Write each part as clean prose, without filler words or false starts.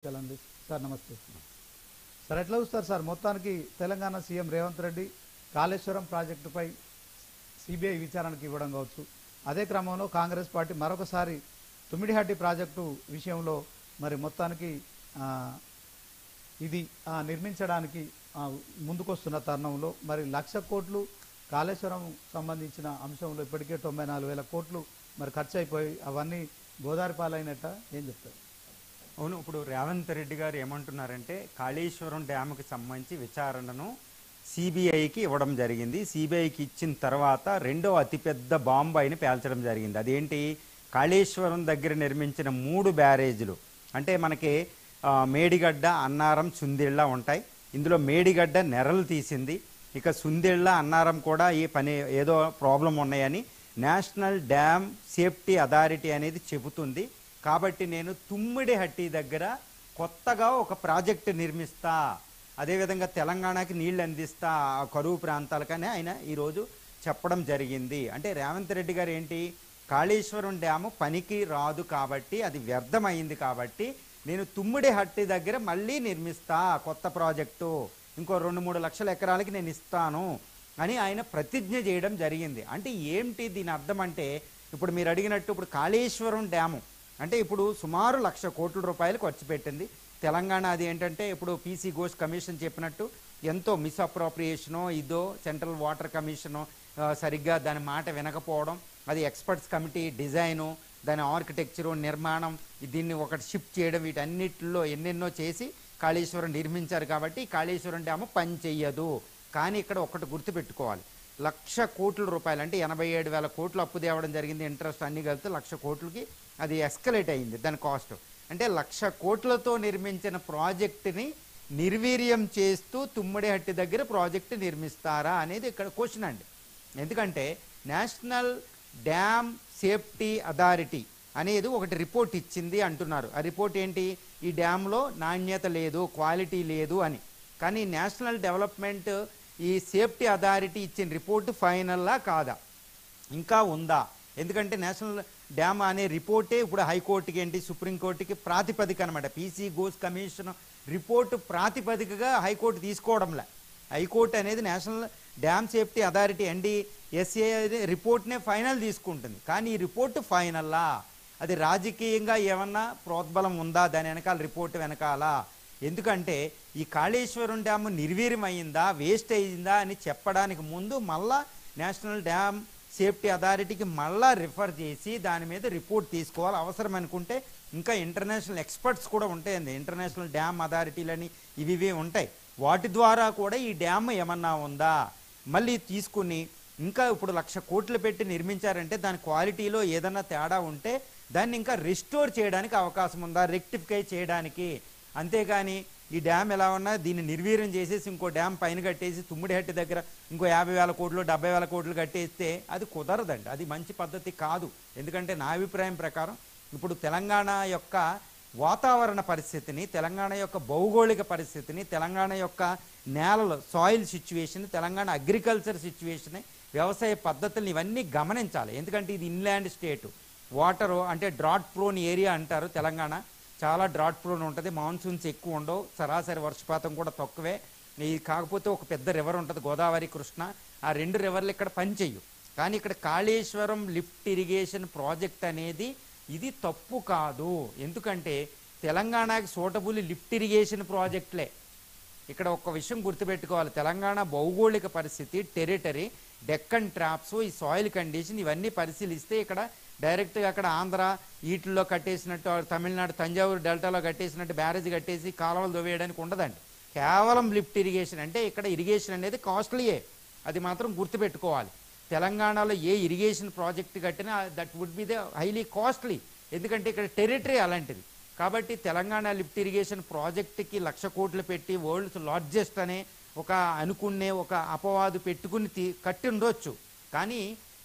చలండి sir. నమస్తే sir. ఎట్లా చూస్తారు సార్ మొత్తానికి తెలంగాణ సీఎం రేవంత్ రెడ్డి కాళేశ్వరం ప్రాజెక్టుపై సిబిఐ విచారణకు ఇవ్వడం కావచ్చు, అదే క్రమంలో కాంగ్రెస్ పార్టీ మరొకసారి తుమ్మిడిహట్టి ప్రాజెక్టు విషయంలో మరి మొత్తానికి ఇది నిర్మించడానికి ముందుకొస్తున్న తరుణంలో మరి 1,00,000 కోట్లు కాళేశ్వరం సంబంధించిన అంశంలో ఇప్పటికే 94,000 కోట్లు మరి ఖర్చు అయిపోయి అవన్నీ గోదావరి పాలైనట్ట ఏం చెప్తారు? అవును, ఇప్పుడు రేవంత్ రెడ్డి గారు ఏమంటున్నారంటే కాళేశ్వరం డ్యాముకి సంబంధించి విచారణను సిబిఐకి ఇవ్వడం జరిగింది. సిబిఐకి ఇచ్చిన తర్వాత రెండో అతిపెద్ద బాంబు అయిన పేల్చడం జరిగింది. అదేంటి, కాళేశ్వరం దగ్గర నిర్మించిన 3 బ్యారేజీలు అంటే మనకి మేడిగడ్డ, అన్నారం, సుందిళ్ళ ఉంటాయి. ఇందులో మేడిగడ్డ నెరలు తీసింది. ఇక సుందిళ్ళ, అన్నారం కూడా ఈ పని ఏదో ప్రాబ్లం ఉన్నాయని నేషనల్ డ్యామ్ సేఫ్టీ అథారిటీ అనేది చెబుతుంది. కాబట్టి నేను తుమ్మిడిహట్టి దగ్గర కొత్తగా ఒక ప్రాజెక్టు నిర్మిస్తా, అదేవిధంగా తెలంగాణకి నీళ్లు అందిస్తా కరువు ప్రాంతాలకని ఆయన ఈరోజు చెప్పడం జరిగింది. అంటే రేవంత్ రెడ్డి గారు ఏంటి, కాళేశ్వరం డ్యాము పనికి రాదు కాబట్టి, అది వ్యర్థమైంది కాబట్టి నేను తుమ్మిడిహట్టి దగ్గర మళ్ళీ నిర్మిస్తా కొత్త ప్రాజెక్టు, ఇంకో 2-3 లక్షల ఎకరాలకి నేను ఇస్తాను అని ఆయన ప్రతిజ్ఞ చేయడం జరిగింది. అంటే ఏమిటి దీని అర్థం అంటే, ఇప్పుడు మీరు అడిగినట్టు ఇప్పుడు కాళేశ్వరం డ్యాము అంటే ఇప్పుడు సుమారు 1,00,000 కోట్ల రూపాయలు ఖర్చు పెట్టింది తెలంగాణ. అది ఏంటంటే ఇప్పుడు పీసీ ఘోష్ కమిషన్ చెప్పినట్టు ఎంతో మిస్అప్రోప్రియేషనో ఇదో, సెంట్రల్ వాటర్ కమిషను సరిగ్గా దాని మాట వినకపోవడం, అది ఎక్స్పర్ట్స్ కమిటీ డిజైను, దాని ఆర్కిటెక్చరు, నిర్మాణం, దీన్ని ఒకటి షిఫ్ట్ చేయడం, వీటన్నిటిలో ఎన్నెన్నో చేసి కాళేశ్వరం నిర్మించారు. కాబట్టి కాళేశ్వరం డ్యాము పని చెయ్యదు. కానీ ఇక్కడ ఒకటి గుర్తుపెట్టుకోవాలి, 1,00,000 కోట్ల రూపాయలు అంటే 87,000 కోట్లు అప్పు తేవడం జరిగింది. ఇంట్రెస్ట్ అన్ని కలిపితే 1,00,000 కోట్లకి అది ఎస్కలేట్ అయింది దాని కాస్ట్. అంటే 1,00,000 కోట్లతో నిర్మించిన ప్రాజెక్టుని నిర్వీర్యం చేస్తూ తుమ్మిడిహట్టి దగ్గర ప్రాజెక్టు నిర్మిస్తారా అనేది ఇక్కడ క్వశ్చన్ అండి. ఎందుకంటే నేషనల్ డ్యామ్ సేఫ్టీ అథారిటీ అనేది ఒకటి రిపోర్ట్ ఇచ్చింది అంటున్నారు. ఆ రిపోర్ట్ ఏంటి, ఈ డ్యామ్లో నాణ్యత లేదు, క్వాలిటీ లేదు అని. కానీ నేషనల్ డెవలప్మెంట్ ఈ సేఫ్టీ అథారిటీ ఇచ్చిన రిపోర్టు ఫైనల్లా కాదా, ఇంకా ఉందా? ఎందుకంటే నేషనల్ డ్యామ్ అనే రిపోర్టే ఇప్పుడు హైకోర్టుకి ఏంటి, సుప్రీంకోర్టుకి ప్రాతిపదిక అనమాట. పీసీ ఘోష్ కమిషన్ రిపోర్టు ప్రాతిపదికగా హైకోర్టు తీసుకోవడంలే. హైకోర్టు అనేది national dam safety authority NDSA రిపోర్ట్నే ఫైనల్ తీసుకుంటుంది. కానీ ఈ రిపోర్టు ఫైనల్లా, అది రాజకీయంగా ఏమన్నా ప్రోద్బలం ఉందా దాని వెనకాల, రిపోర్టు వెనకాల? ఎందుకంటే ఈ కాళేశ్వరం డ్యామ్ నిర్వీర్యం అయిందా, వేస్ట్ అయిందా అని చెప్పడానికి ముందు మళ్ళా నేషనల్ డ్యామ్ సేఫ్టీ అథారిటీకి మళ్ళా రిఫర్ చేసి దాని మీద రిపోర్ట్ తీసుకోవాలి. అవసరం అనుకుంటే ఇంకా ఇంటర్నేషనల్ ఎక్స్పర్ట్స్ కూడా ఉంటాయండి, ఇంటర్నేషనల్ డ్యామ్ అథారిటీలని ఇవి ఉంటాయి. వాటి ద్వారా కూడా ఈ డ్యామ్ ఏమన్నా ఉందా మళ్ళీ తీసుకుని, ఇంకా ఇప్పుడు 1,00,000 కోట్లు పెట్టి నిర్మించారంటే దాని క్వాలిటీలో ఏదన్నా తేడా ఉంటే దాన్ని ఇంకా రిస్టోర్ చేయడానికి అవకాశం ఉందా, రెక్టిఫై చేయడానికి. అంతేగాని ఈ డ్యామ్ ఎలా ఉన్నా దీన్ని నిర్వీర్యం చేసేసి ఇంకో డ్యామ్ పైన కట్టేసి తుమ్మిడిహట్టి దగ్గర ఇంకో 50,000 కోట్లు 70,000 కోట్లు కట్టేస్తే అది కుదరదండి, అది మంచి పద్ధతి కాదు. ఎందుకంటే నా అభిప్రాయం ప్రకారం ఇప్పుడు తెలంగాణ యొక్క వాతావరణ పరిస్థితిని, తెలంగాణ యొక్క భౌగోళిక పరిస్థితిని, తెలంగాణ యొక్క నేలల soil situation, Telangana agriculture situation, వ్యవసాయ పద్ధతులను ఇవన్నీ గమనించాలి. ఎందుకంటే ఇది ఇన్లాండ్ స్టేటు, వాటరు అంటే డ్రాట్ ప్రోన్ ఏరియా అంటారు. తెలంగాణ చాలా డ్రాట్ ప్రోన్ ఉంటుంది, మాన్సూన్స్ ఎక్కువ ఉండవు, సరాసరి వర్షపాతం కూడా తక్కువే. ఈ కాకపోతే ఒక పెద్ద రివర్ ఉంటుంది గోదావరి, కృష్ణ, ఆ 2 రివర్లు ఇక్కడ పనిచేయు. కానీ ఇక్కడ కాళేశ్వరం లిఫ్ట్ ఇరిగేషన్ ప్రాజెక్ట్ అనేది ఇది తప్పు కాదు. ఎందుకంటే తెలంగాణకి సూటబుల్ లిఫ్ట్ ఇరిగేషన్ ప్రాజెక్టులే. ఇక్కడ ఒక విషయం గుర్తుపెట్టుకోవాలి, తెలంగాణ భౌగోళిక పరిస్థితి, టెరిటరీ, డెక్కన్ ట్రాప్స్, ఈ సాయిల్ కండిషన్ ఇవన్నీ పరిశీలిస్తే ఇక్కడ డైరెక్ట్గా అక్కడ ఆంధ్ర వీటిల్లో కట్టేసినట్టు, తమిళనాడు తంజావూరు డెల్టాలో కట్టేసినట్టు బ్యారేజ్ కట్టేసి కాలువలు దొవేయడానికి ఉండదండి. కేవలం లిఫ్ట్ ఇరిగేషన్ అంటే ఇక్కడ ఇరిగేషన్ అనేది కాస్ట్లీయే, అది మాత్రం గుర్తుపెట్టుకోవాలి. తెలంగాణలో ఏ ఇరిగేషన్ ప్రాజెక్ట్ కట్టినా that would be the highly costly, ఎందుకంటే ఇక్కడ టెరిటరీ అలాంటిది. కాబట్టి తెలంగాణ లిఫ్ట్ ఇరిగేషన్ ప్రాజెక్టుకి 1,00,000 కోట్లు పెట్టి వరల్డ్స్ లార్జెస్ట్ అనే ఒక అనుకునే ఒక అపవాదు పెట్టుకుని కట్టి ఉండొచ్చు. కానీ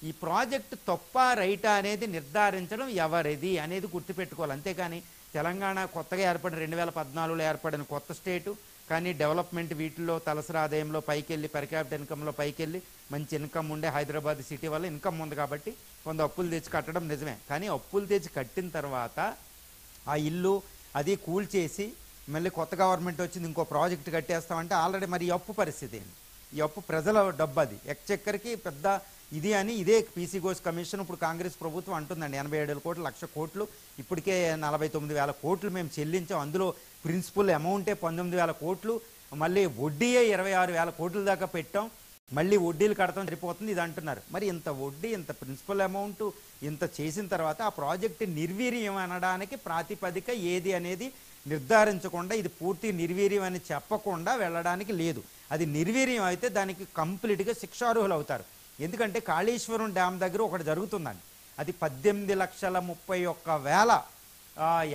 ఈ ప్రాజెక్టు తప్ప రైటా అనేది నిర్ధారించడం ఎవరిది అనేది గుర్తుపెట్టుకోవాలి. అంతేకాని తెలంగాణ కొత్తగా ఏర్పడిన 2014లో ఏర్పడిన కొత్త స్టేటు, కానీ డెవలప్మెంట్ వీటిల్లో తలసరి ఆదాయంలో పైకెళ్ళి, పర్ క్యాపిటల్ ఇన్కంలో పైకెళ్ళి మంచి ఇన్కమ్ ఉండే హైదరాబాద్ సిటీ వల్ల ఇన్కమ్ ఉంది కాబట్టి కొంత అప్పులు తెచ్చి కట్టడం నిజమే. కానీ అప్పులు తెచ్చి కట్టిన తర్వాత ఆ ఇల్లు అది కూల్చేసి మళ్ళీ కొత్త గవర్నమెంట్ వచ్చింది ఇంకో ప్రాజెక్ట్ కట్టేస్తామంటే ఆల్రెడీ మరి ఈ అప్పు పరిస్థితి ఏంటి? ఈ అప్పు ప్రజల డబ్బు, అది ఎక్చెక్కర్కి పెద్ద ఇది అని ఇదే పీసీ ఘోష్ కమిషన్ ఇప్పుడు కాంగ్రెస్ ప్రభుత్వం అంటుందండి. 87 కోట్లు, 1,00,000 కోట్లు, ఇప్పటికే 49,000 కోట్లు మేము చెల్లించాం. అందులో ప్రిన్సిపల్ అమౌంటే 19,000 కోట్లు, మళ్ళీ వడ్డీయే 26,000 కోట్ల దాకా పెట్టాం, మళ్ళీ వడ్డీలు కడతాం సరిపోతుంది ఇది అంటున్నారు. మరి ఇంత వడ్డీ, ఇంత ప్రిన్సిపల్ అమౌంట్ ఇంత చేసిన తర్వాత ఆ ప్రాజెక్టు నిర్వీర్యం అనడానికి ప్రాతిపదిక ఏది అనేది నిర్ధారించకుండా, ఇది పూర్తి నిర్వీర్యం అని చెప్పకుండా వెళ్ళడానికి లేదు. అది నిర్వీర్యం అయితే దానికి కంప్లీట్గా శిక్షార్హులు అవుతారు. ఎందుకంటే కాళేశ్వరం డ్యామ్ దగ్గర ఒకటి జరుగుతుందండి, అది 18,31,000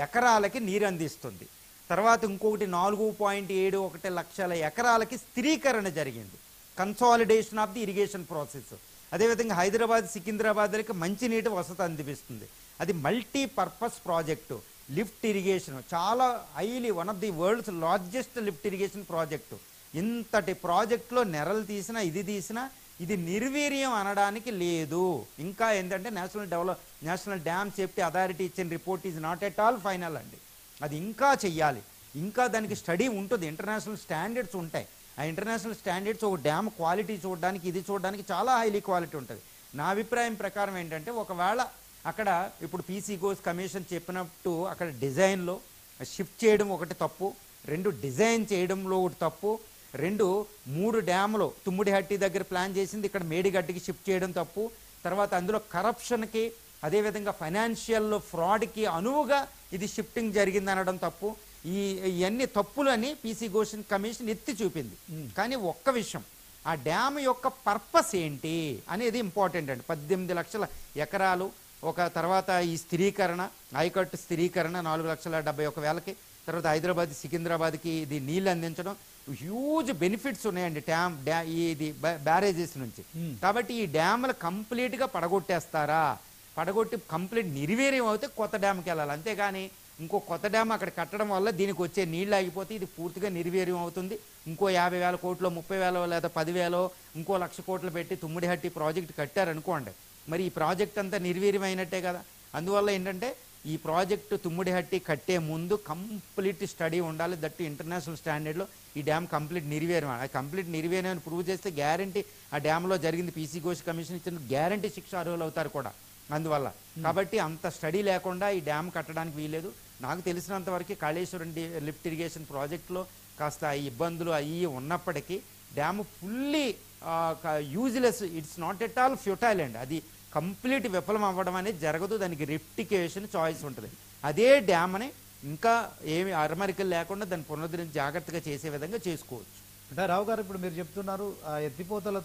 ఎకరాలకి నీరు అందిస్తుంది. తర్వాత ఇంకొకటి 4.71 లక్షల ఎకరాలకి స్థిరీకరణ జరిగింది, consolidation of the irrigation process. అదేవిధంగా హైదరాబాద్, సికింద్రాబాద్లకి మంచినీటి వసతి అందిస్తుంది. అది మల్టీపర్పస్ ప్రాజెక్టు, లిఫ్ట్ ఇరిగేషన్, చాలా highly one of the world's largest lift irrigation project. ఇంతటి ప్రాజెక్టులో నెరలు తీసినా ఇది తీసినా ఇది నిర్వీర్యం అనడానికి లేదు. ఇంకా ఏంటంటే నేషనల్ డ్యామ్ సేఫ్టీ అథారిటీ ఇచ్చిన report is not at all final అండి. అది ఇంకా చెయ్యాలి, ఇంకా దానికి స్టడీ ఉంటుంది, ఇంటర్నేషనల్ స్టాండర్డ్స్ ఉంటాయి. ఆ ఇంటర్నేషనల్ స్టాండర్డ్స్ ఒక డ్యామ్ క్వాలిటీ చూడడానికి, ఇది చూడడానికి చాలా హైలీ క్వాలిటీ ఉంటుంది. నా అభిప్రాయం ప్రకారం ఏంటంటే, ఒకవేళ అక్కడ ఇప్పుడు పీసీ ఘోష్ కమిషన్ చెప్పినట్టు అక్కడ డిజైన్లో షిఫ్ట్ చేయడం ఒకటి తప్పు, 2 డిజైన్ చేయడంలో ఒకటి తప్పు, 3 డ్యాములు తుమ్మిడిహట్టి దగ్గర ప్లాన్ చేసింది ఇక్కడ మేడిగడ్డకి షిఫ్ట్ చేయడం తప్పు, తర్వాత అందులో కరప్షన్కి అదేవిధంగా ఫైనాన్షియల్ ఫ్రాడ్కి అనువుగా ఇది షిఫ్టింగ్ జరిగింది అనడం తప్పు. ఇవన్నీ తప్పులు అని పీసీ ఘోష్ కమిషన్ ఎత్తి చూపింది. కానీ ఒక్క విషయం, ఆ డ్యామ్ యొక్క పర్పస్ ఏంటి అనేది ఇంపార్టెంట్ అండి. 18 లక్షల ఎకరాలు, ఒక తర్వాత ఈ స్థిరీకరణ, ఆయకట్టు స్థిరీకరణ 4,71,000కి, తర్వాత హైదరాబాద్, సికింద్రాబాద్కి ఇది నీళ్ళు అందించడం, హ్యూజ్ బెనిఫిట్స్ ఉన్నాయండి ఇది బ్యారేజెస్ నుంచి. కాబట్టి ఈ డ్యాములు కంప్లీట్గా పడగొట్టేస్తారా, పడగొట్టి కంప్లీట్ నిర్వీర్యం అవుతే కొత్త డ్యామ్కి వెళ్ళాలి. అంతేగాని ఇంకో కొత్త డ్యామ్ అక్కడ కట్టడం వల్ల దీనికి వచ్చే నీళ్ళు ఆగిపోతే ఇది పూర్తిగా నిర్వీర్యం అవుతుంది. ఇంకో 50,000 కోట్లు, 30,000 లేదా 10,000 ఇంకో 1,00,000 కోట్లు పెట్టి తుమ్మిడిహట్టి ప్రాజెక్ట్ కట్టారనుకోండి, మరి ఈ ప్రాజెక్ట్ అంతా నిర్వీర్యం అయినట్టే కదా. అందువల్ల ఏంటంటే ఈ ప్రాజెక్టు తుమ్మిడిహట్టి కట్టే ముందు కంప్లీట్ స్టడీ ఉండాలి. దట్టు ఇంటర్నేషనల్ స్టాండర్డ్లో ఈ డ్యామ్ కంప్లీట్ నిర్వీర్యం, అది కంప్లీట్ నిర్వీర్యం అని ప్రూవ్ చేస్తే గ్యారంటీ ఆ డ్యామ్లో జరిగింది పీసీ ఘోష్ కమిషన్ ఇచ్చిన గ్యారంటీ శిక్ష అర్హులు అవుతారు కూడా. అందువల్ల కాబట్టి అంత స్టడీ లేకుండా ఈ డ్యామ్ కట్టడానికి వీలేదు. నాకు తెలిసినంత వరకు కాళేశ్వరం లిఫ్ట్ ఇరిగేషన్ ప్రాజెక్టులో కాస్త ఇబ్బందులు అయ్యి ఉన్నప్పటికీ dam fully useless, it's not at all futile అండి. అది కంప్లీట్ విఫలం అవ్వడం అనేది జరగదు, దానికి రెక్టిఫికేషన్ చాయిస్ ఉంటుంది. అదే డ్యామ్ అని ఇంకా ఏమి అరమరికలు లేకుండా దాన్ని పునరుద్ధరించి జాగ్రత్తగా చేసే విధంగా చేసుకోవచ్చు. అంటే రావు గారు, ఇప్పుడు మీరు చెప్తున్నారు ఎత్తిపోతల